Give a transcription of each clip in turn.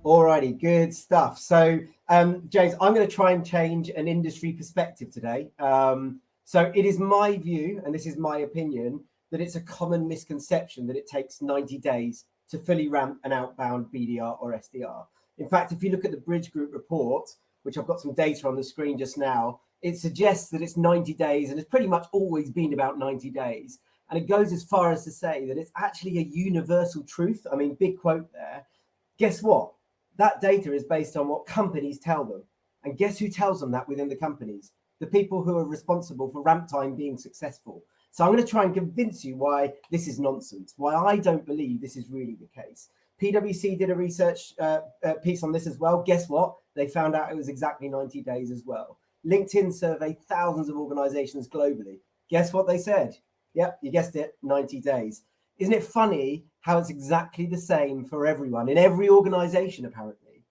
Alrighty, good stuff. So, James, I'm going to try and change an industry perspective today. So it is my view, and this is my opinion, that it's a common misconception that it takes 90 days to fully ramp an outbound BDR or SDR. In fact, if you look at the Bridge Group report, which I've got some data on the screen just now, it suggests that it's 90 days, and it's pretty much always been about 90 days. And it goes as far as to say that it's actually a universal truth. I mean, big quote there. Guess what? That data is based on what companies tell them. And guess who tells them that within the companies? The people who are responsible for ramp time being successful. So I'm going to try and convince you why this is nonsense, why I don't believe this is really the case. PwC did a research piece on this as well. Guess what? They found out it was exactly 90 days as well. LinkedIn surveyed thousands of organizations globally. Guess what they said? Yep, you guessed it, 90 days. Isn't it funny how it's exactly the same for everyone in every organization, apparently?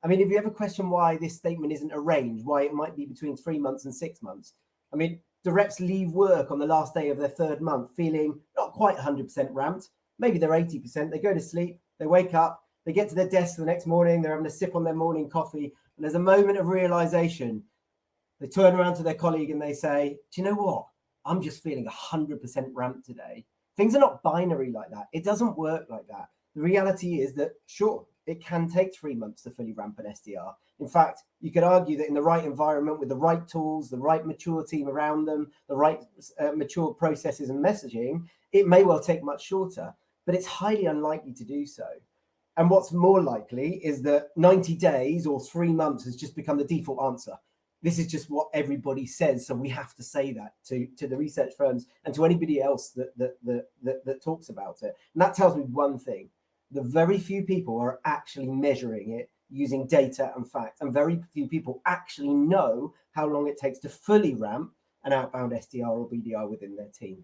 I mean, if you ever question why this statement isn't a range, why it might be between 3 months and 6 months, I mean, the reps leave work on the last day of their third month feeling not quite 100% ramped. Maybe they're 80%. They go to sleep, they wake up, they get to their desk the next morning, they're having a sip on their morning coffee, and there's a moment of realization. They turn around to their colleague and they say, do you know what? I'm just feeling 100% ramped today. Things are not binary like that. It doesn't work like that. The reality is that, sure, it can take 3 months to fully ramp an SDR. In fact, you could argue that in the right environment, with the right tools, the right mature team around them, the right mature processes and messaging, it may well take much shorter, but it's highly unlikely to do so. And what's more likely is that 90 days or 3 months has just become the default answer. This is just what everybody says, so we have to say that to the research firms and to anybody else that talks about it. And that tells me one thing: the very few people are actually measuring it using data and facts, and very few people actually know how long it takes to fully ramp an outbound SDR or BDR within their team.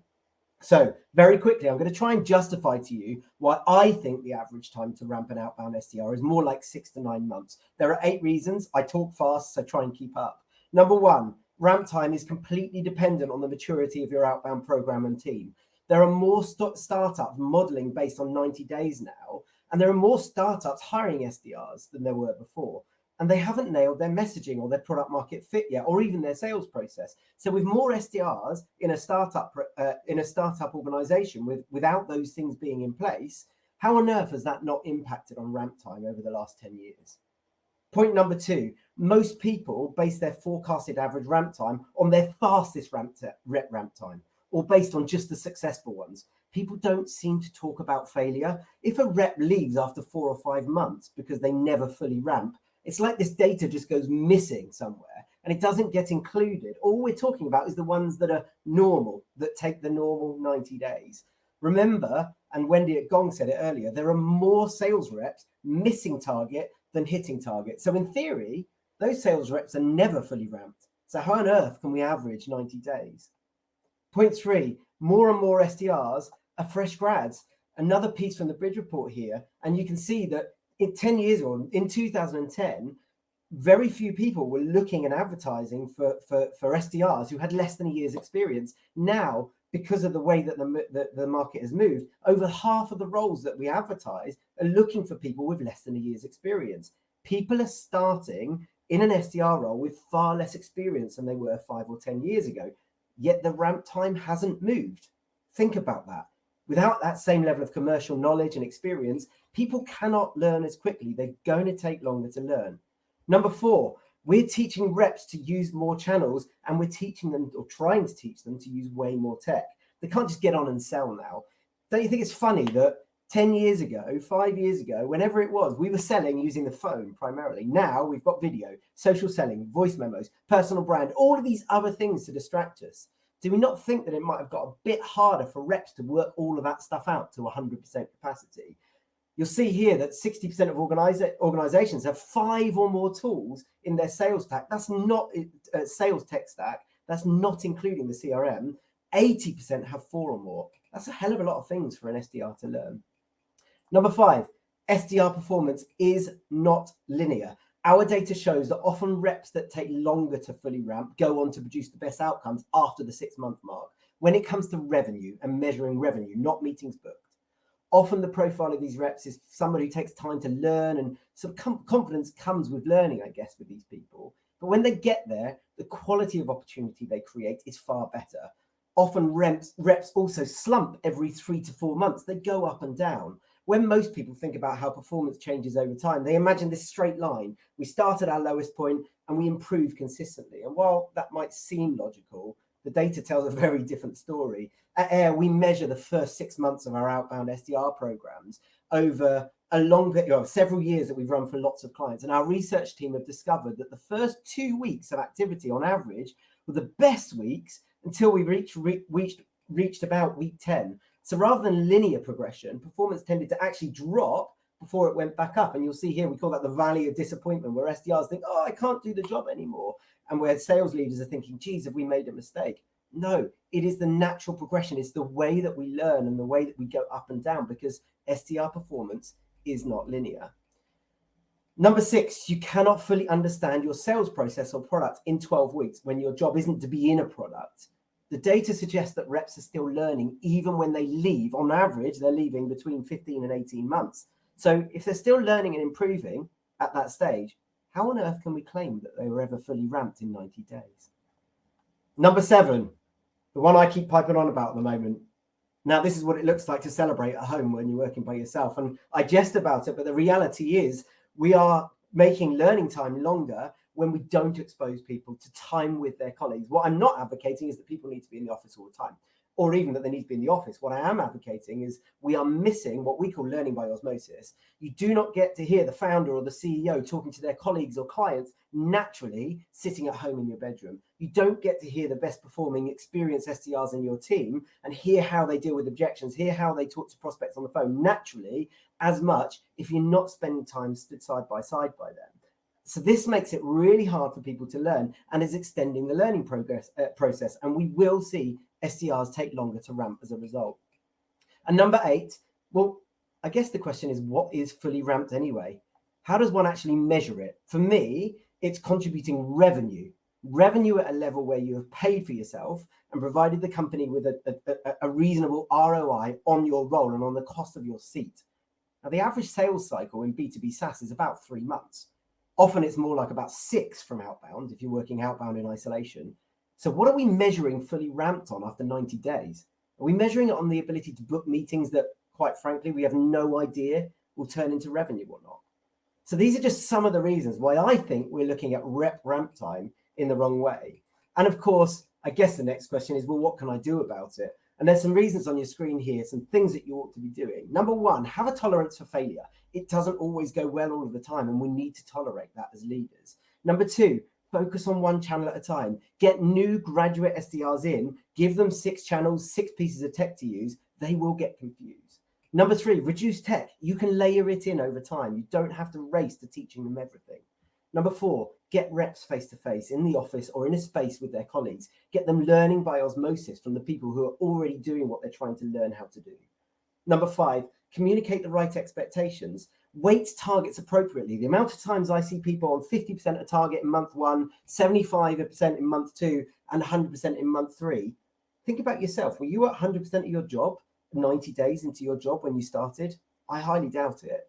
So very quickly, I'm going to try and justify to you why I think the average time to ramp an outbound SDR is more like 6 to 9 months. There are 8 reasons. I talk fast, so try and keep up. Number 1, ramp time is completely dependent on the maturity of your outbound program and team. There are more startups modeling based on 90 days now, and there are more startups hiring SDRs than there were before. And they haven't nailed their messaging or their product market fit yet, or even their sales process. So with more SDRs in a startup organization without those things being in place, how on earth has that not impacted on ramp time over the last 10 years? Point number 2, most people base their forecasted average ramp time on their fastest ramp time, or based on just the successful ones. People don't seem to talk about failure. If a rep leaves after 4 or 5 months because they never fully ramp, it's like this data just goes missing somewhere and it doesn't get included. All we're talking about is the ones that are normal, that take the normal 90 days. Remember, and Wendy at Gong said it earlier, there are more sales reps missing target than hitting target. So in theory, those sales reps are never fully ramped. So how on earth can we average 90 days? Point 3, more and more SDRs are fresh grads. Another piece from the Bridge report here, and you can see that in 10 years ago, in 2010, very few people were looking and advertising for SDRs who had less than a year's experience. Now, because of the way that the market has moved, over half of the roles that we advertise are looking for people with less than a year's experience. People are starting in an SDR role with far less experience than they were 5 or 10 years ago, yet the ramp time hasn't moved. Think about that. Without that same level of commercial knowledge and experience, people cannot learn as quickly. They're going to take longer to learn. Number 4, we're teaching reps to use more channels, and we're teaching them, or trying to teach them, to use way more tech. They can't just get on and sell now. Don't you think it's funny that 10 years ago, 5 years ago, whenever it was, we were selling using the phone primarily. Now we've got video, social selling, voice memos, personal brand, all of these other things to distract us. Do we not think that it might have got a bit harder for reps to work all of that stuff out to 100% capacity? You'll see here that 60% of organizations have 5 or more tools in their sales tech. That's not sales tech stack. That's not including the CRM. 80% have 4 or more. That's a hell of a lot of things for an SDR to learn. Number 5, SDR performance is not linear. Our data shows that often reps that take longer to fully ramp go on to produce the best outcomes after the 6-month mark when it comes to revenue and measuring revenue, not meetings booked. Often the profile of these reps is somebody who takes time to learn, and sort of confidence comes with learning, I guess, with these people. But when they get there, the quality of opportunity they create is far better. Often reps also slump every 3 to 4 months. They go up and down. When most people think about how performance changes over time, they imagine this straight line. We start at our lowest point and we improve consistently. And while that might seem logical, the data tells a very different story. At AIR, we measure the first 6 months of our outbound SDR programs over several years that we've run for lots of clients. And our research team have discovered that the first 2 weeks of activity on average were the best weeks until we reached about week 10. So rather than linear progression, performance tended to actually drop before it went back up. And you'll see here, we call that the valley of disappointment, where SDRs think, oh, I can't do the job anymore. And where sales leaders are thinking, geez, have we made a mistake? No, it is the natural progression. It's the way that we learn and the way that we go up and down, because SDR performance is not linear. Number 6, you cannot fully understand your sales process or product in 12 weeks when your job isn't to be in a product. The data suggests that reps are still learning even when they leave. On average, they're leaving between 15 and 18 months. So if they're still learning and improving at that stage, how on earth can we claim that they were ever fully ramped in 90 days? Number 7, the one I keep piping on about at the moment. Now, this is what it looks like to celebrate at home when you're working by yourself. And I jest about it, but the reality is we are making learning time longer when we don't expose people to time with their colleagues. What I'm not advocating is that people need to be in the office all the time, or even that they need to be in the office. What I am advocating is we are missing what we call learning by osmosis. You do not get to hear the founder or the CEO talking to their colleagues or clients naturally sitting at home in your bedroom. You don't get to hear the best performing experienced SDRs in your team and hear how they deal with objections, hear how they talk to prospects on the phone naturally as much if you're not spending time stood side by them. So this makes it really hard for people to learn and is extending the learning process. And we will see SDRs take longer to ramp as a result. And number 8, well, I guess the question is, what is fully ramped anyway? How does one actually measure it? For me, it's contributing revenue at a level where you have paid for yourself and provided the company with a reasonable ROI on your role and on the cost of your seat. Now, the average sales cycle in B2B SaaS is about 3 months. Often it's more like about 6 from outbound if you're working outbound in isolation. So what are we measuring fully ramped on after 90 days? Are we measuring it on the ability to book meetings that, quite frankly, we have no idea will turn into revenue or not? So these are just some of the reasons why I think we're looking at rep ramp time in the wrong way. And of course, I guess the next question is, well, what can I do about it? And there's some reasons on your screen here, some things that you ought to be doing. Number 1, have a tolerance for failure. It doesn't always go well all of the time, and we need to tolerate that as leaders. Number 2, focus on one channel at a time. Get new graduate SDRs in, give them 6 channels, 6 pieces of tech to use. They will get confused. Number 3, reduce tech. You can layer it in over time. You don't have to race to teaching them everything. Number 4, get reps face-to-face in the office or in a space with their colleagues. Get them learning by osmosis from the people who are already doing what they're trying to learn how to do. Number 5, communicate the right expectations. Weight targets appropriately. The amount of times I see people on 50% of target in month 1, 75% in month 2, and 100% in month 3. Think about yourself. Were you at 100% of your job 90 days into your job when you started? I highly doubt it.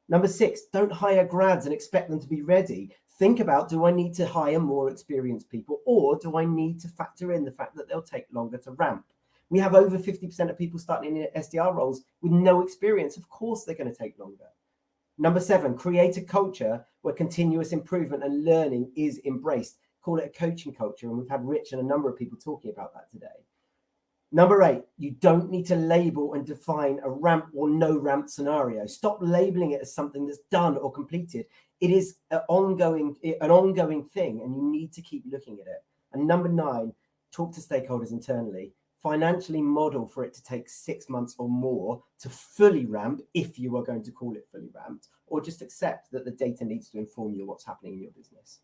Number 6, don't hire grads and expect them to be ready. Think about, do I need to hire more experienced people, or do I need to factor in the fact that they'll take longer to ramp? We have over 50% of people starting in SDR roles with no experience. Of course, they're going to take longer. Number 7, create a culture where continuous improvement and learning is embraced. Call it a coaching culture. And we've had Rich and a number of people talking about that today. Number 8, you don't need to label and define a ramp or no ramp scenario. Stop labeling it as something that's done or completed. It is an ongoing thing, and you need to keep looking at it. And number 9, talk to stakeholders internally. Financially model for it to take 6 months or more to fully ramp, if you are going to call it fully ramped, or just accept that the data needs to inform you what's happening in your business.